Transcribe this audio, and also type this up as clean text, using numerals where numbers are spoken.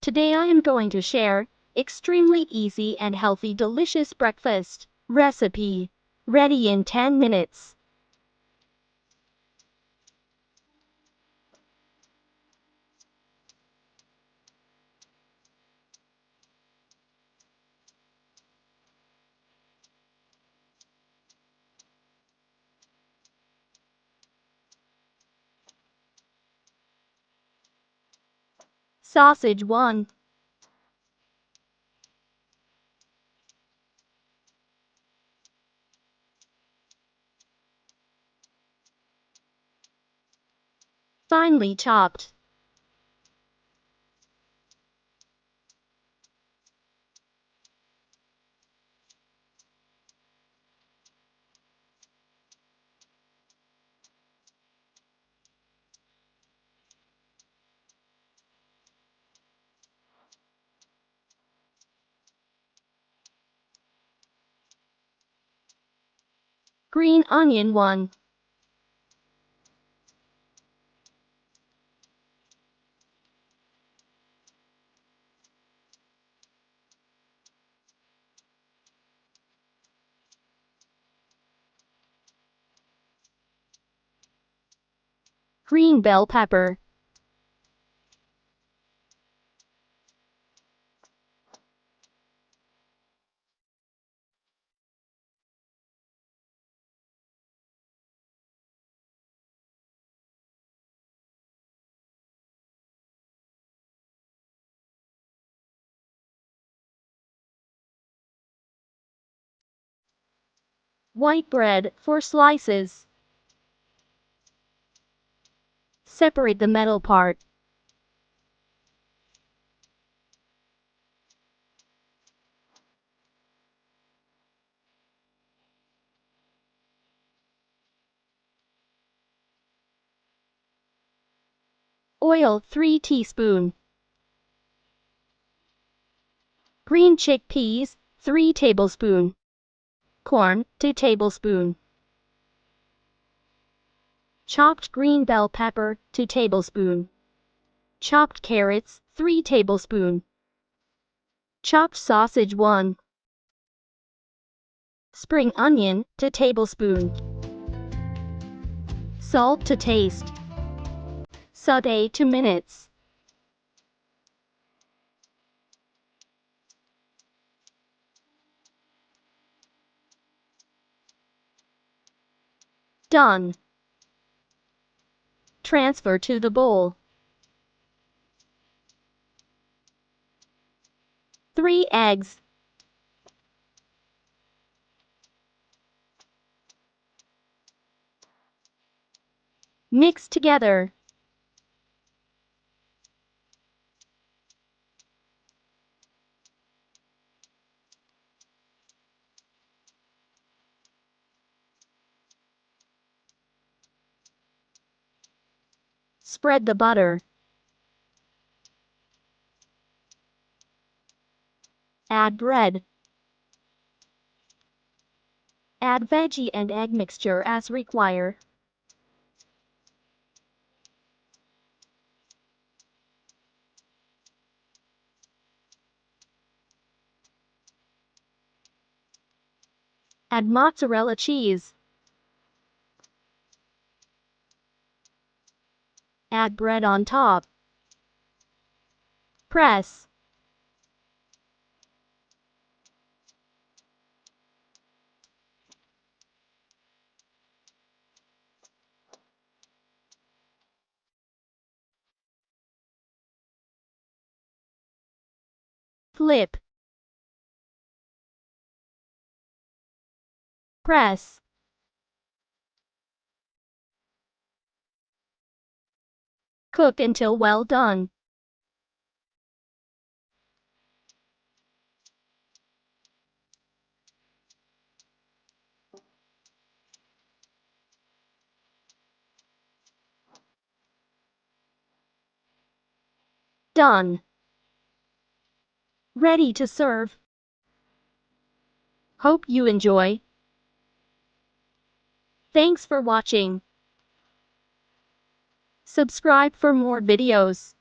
Today I am going to share extremely easy and healthy delicious breakfast recipe. Ready in 10 minutes. Sausage 1. Finely chopped. Green onion 1. Green bell pepper. White bread 4 slices. Separate the metal part. Oil 3 teaspoon. Green chickpeas 3 tablespoon. Corn 2 tablespoon. Chopped green bell pepper 2 tablespoon. Chopped carrots 3 tablespoon. Chopped sausage 1. Spring onion 2 tablespoon. Salt to taste. Sauté 2 minutes. Done. Transfer to the bowl. 3 eggs. Mix together. Spread the butter. Add bread. Add veggie and egg mixture as required. Add mozzarella cheese. Add bread on top. Press. Flip. Press. Cook until well done. Done. Ready to serve. Hope you enjoy. Thanks for watching. Subscribe for more videos.